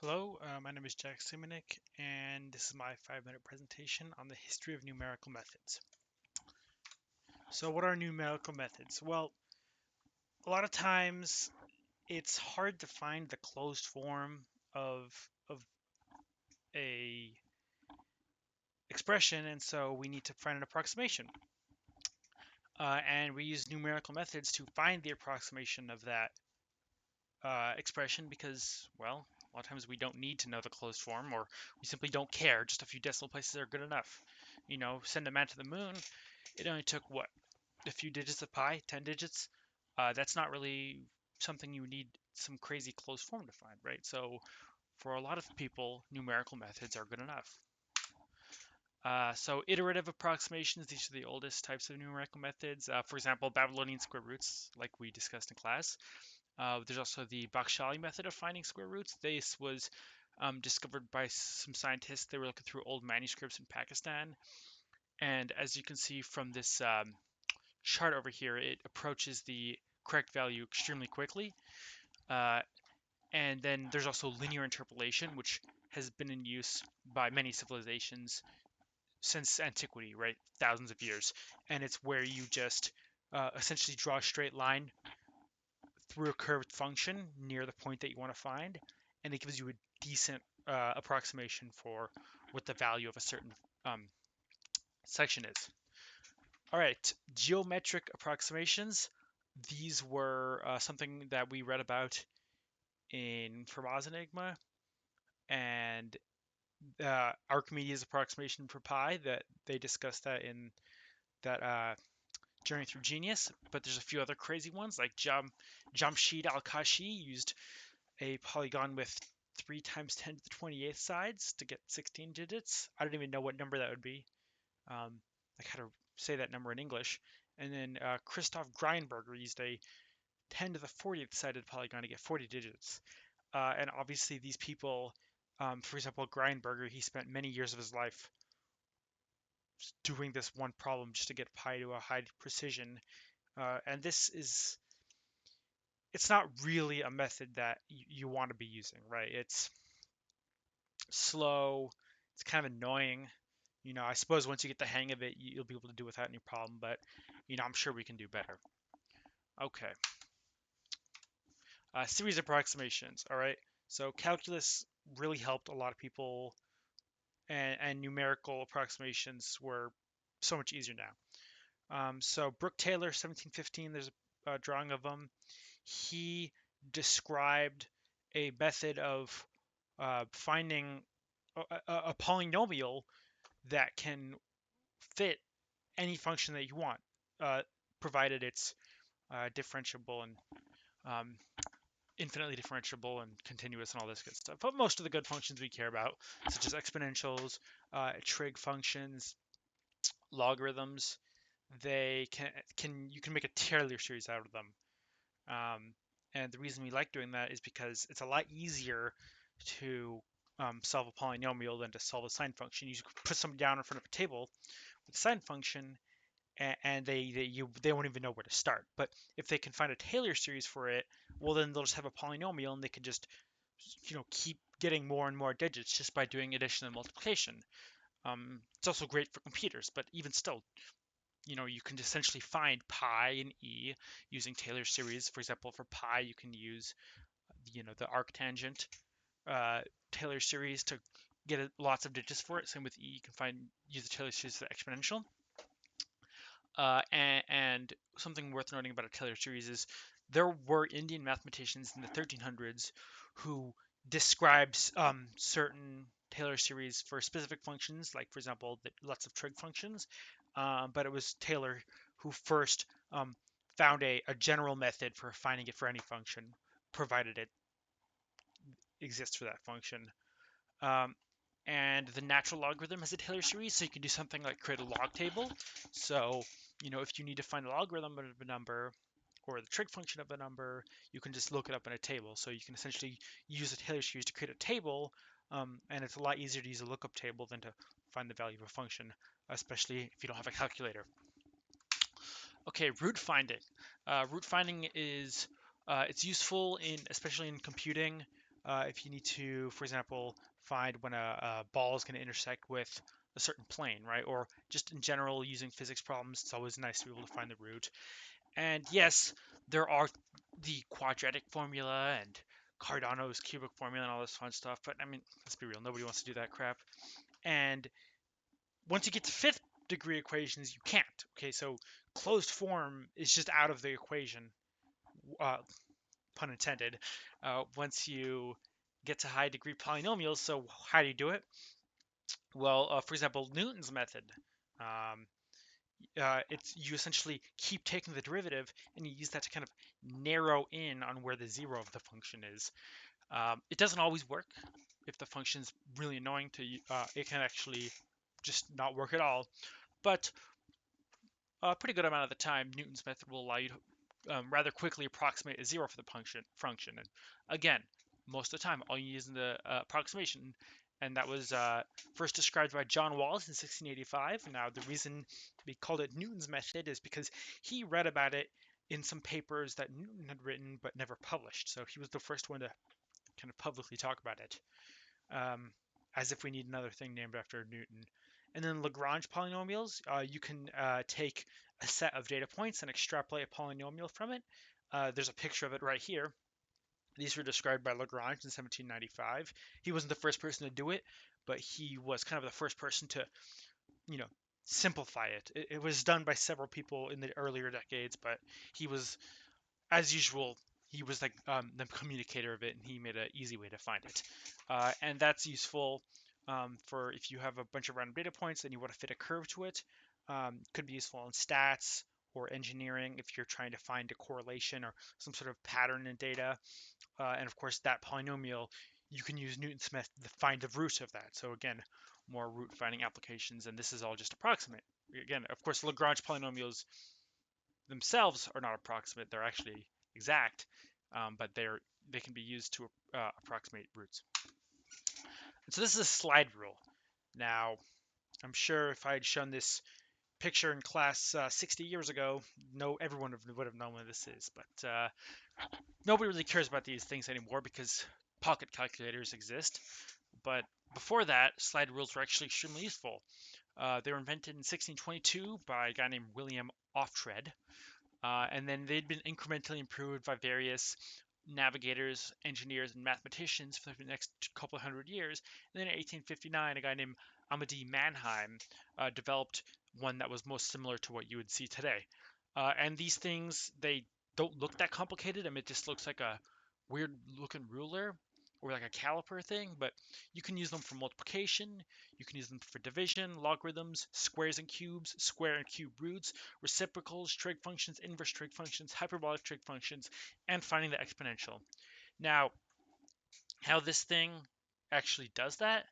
Hello, my name is Jack Simonik, and this is my 5-minute presentation on the history of numerical methods. So what are numerical methods? Well, a lot of times it's hard to find the closed form of a expression, and so we need to find an approximation. And we use numerical methods to find the approximation of that expression because, well, a lot of times we don't need to know the closed form, or we simply don't care. Just a few decimal places are good enough. Send a man to the moon. It only took what, a few digits of pi, 10 digits. That's not really something you need some crazy closed form to find, right? So for a lot of people, numerical methods are good enough. So iterative approximations, these are the oldest types of numerical methods. For example, Babylonian square roots, like we discussed in class. There's also the Bakshali method of finding square roots. This was discovered by some scientists. They were looking through old manuscripts in Pakistan. And as you can see from this chart over here, it approaches the correct value extremely quickly. Uh, and then there's also linear interpolation, which has been in use by many civilizations since antiquity, right? Thousands of years. And it's where you just essentially draw a straight line through a curved function near the point that you want to find, and it gives you a decent approximation for what the value of a certain um, section is. All right, geometric approximations. These were something that we read about in Fermat's Enigma, and Archimedes' approximation for pi, that they discussed that in that Journey Through Genius. But there's a few other crazy ones, like Jamshid Al-Kashi used a polygon with 3 times 10 to the 28th sides to get 16 digits. I don't even know what number that would be. Like how to say that number in English. And then Christoph Greinberger used a 10 to the 40th sided polygon to get 40 digits. And obviously these people, for example, Greinberger, he spent many years of his life doing this one problem just to get pi to a high precision. And it's not really a method that you want to be using, right? It's slow. It's kind of annoying. I suppose once you get the hang of it, you'll be able to do without any problem, but, I'm sure we can do better. Okay. Series approximations. All right. So calculus really helped a lot of people, and numerical approximations were so much easier now. So Brooke Taylor, 1715, there's a drawing of him. He described a method of finding a polynomial that can fit any function that you want, uh, provided it's differentiable and um, infinitely differentiable and continuous and all this good stuff. But most of the good functions we care about, such as exponentials, trig functions, logarithms, they you can make a Taylor series out of them. And the reason we like doing that is because it's a lot easier to solve a polynomial than to solve a sine function. You put something down in front of a table with a sine function, and they won't even know where to start. But if they can find a Taylor series for it, well, then they'll just have a polynomial, and they can just keep getting more and more digits just by doing addition and multiplication. It's also great for computers, but even still, you can essentially find pi and e using Taylor series. For example, for pi, you can use the arctangent uh, Taylor series to get lots of digits for it. Same with e, you can use the Taylor series for the exponential. And something worth noting about a Taylor series is there were Indian mathematicians in the 1300s who described certain Taylor series for specific functions, like, for example, lots of trig functions. But it was Taylor who first found a general method for finding it for any function, provided it exists for that function. Um, and the natural logarithm has a Taylor series, so you can do something like create a log table. So, if you need to find the logarithm of a number or the trig function of a number, you can just look it up in a table. So you can essentially use a Taylor series to create a table, and it's a lot easier to use a lookup table than to find the value of a function, especially if you don't have a calculator. Okay, root finding. Root finding is it's useful especially in computing. if you need to, for example, find when a ball is going to intersect with a certain plane, right? Or just in general, using physics problems, it's always nice to be able to find the root. And yes, there are the quadratic formula and Cardano's cubic formula and all this fun stuff, but I mean, let's be real, nobody wants to do that crap. And once you get to fifth degree equations, you can't. Okay, so closed form is just out of the equation, uh, pun intended, once you get to high degree polynomials. So how do you do it? Well, for example, Newton's method. Um, it's you essentially keep taking the derivative and you use that to kind of narrow in on where the zero of the function is. It doesn't always work. If the function's really annoying to you, it can actually just not work at all. But a pretty good amount of the time, Newton's method will allow you to rather quickly approximate a zero for the function. And again, most of the time, all you use in the approximation, and that was first described by John Wallis in 1685. Now, the reason we called it Newton's method is because he read about it in some papers that Newton had written but never published. So he was the first one to kind of publicly talk about it, um, as if we need another thing named after Newton. And then Lagrange polynomials, you can take a set of data points and extrapolate a polynomial from it. There's a picture of it right here. These were described by Lagrange in 1795. He wasn't the first person to do it, but he was kind of the first person to, you know, simplify it. It was done by several people in the earlier decades, but he was, as usual, he was like the communicator of it, and he made an easy way to find it. And that's useful for if you have a bunch of random data points and you want to fit a curve to it. Could be useful in stats or engineering if you're trying to find a correlation or some sort of pattern in data. And of course, that polynomial, you can use Newton's method to find the root of that. So again, more root finding applications, and this is all just approximate. Again, of course, Lagrange polynomials themselves are not approximate; they're actually exact, but they can be used to approximate roots. And so this is a slide rule. Now, I'm sure if I had shown this picture in class 60 years ago, everyone would have known what this is. But nobody really cares about these things anymore because pocket calculators exist. But before that, slide rules were actually extremely useful. They were invented in 1622 by a guy named William Oughtred. And then they'd been incrementally improved by various navigators, engineers, and mathematicians for the next couple of hundred years. And then in 1859, a guy named Amédée Mannheim developed one that was most similar to what you would see today. And these things, they don't look that complicated. I mean, it just looks like a weird looking ruler or like a caliper thing, but you can use them for multiplication, you can use them for division, logarithms, squares and cubes, square and cube roots, reciprocals, trig functions, inverse trig functions, hyperbolic trig functions, and finding the exponential. Now, how this thing actually does that,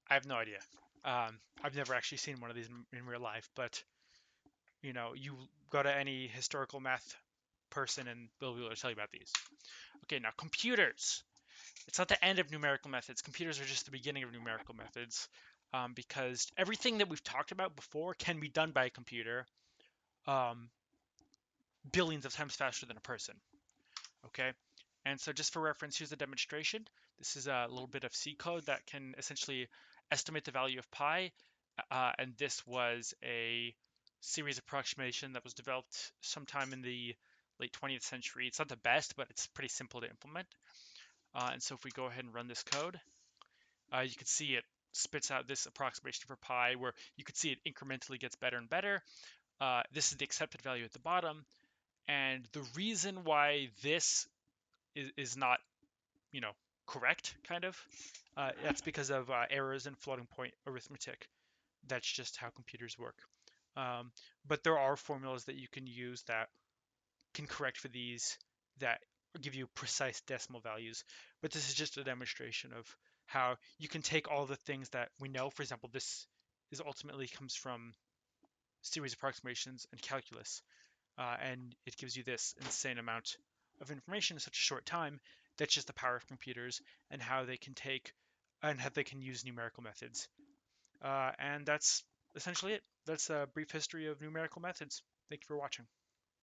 I have no idea. I've never actually seen one of these in real life, but you go to any historical math person and they'll be able to tell you about these. Okay, now computers. It's not the end of numerical methods. Computers are just the beginning of numerical methods, because everything that we've talked about before can be done by a computer um, billions of times faster than a person. Okay, and so just for reference, here's a demonstration. This is a little bit of C code that can essentially estimate the value of pi, and this was a series approximation that was developed sometime in the late 20th century. It's not the best, but it's pretty simple to implement. And so if we go ahead and run this code, you can see it spits out this approximation for pi where you can see it incrementally gets better and better. This is the accepted value at the bottom. And the reason why this is not, correct, kind of, that's because of errors in floating point arithmetic. That's just how computers work. But there are formulas that you can use that can correct for these that give you precise decimal values. But this is just a demonstration of how you can take all the things that we know. For example, this is ultimately comes from series approximations and calculus, and it gives you this insane amount of information in such a short time. That's just the power of computers and how they can use numerical methods. And that's essentially it. That's a brief history of numerical methods. Thank you for watching.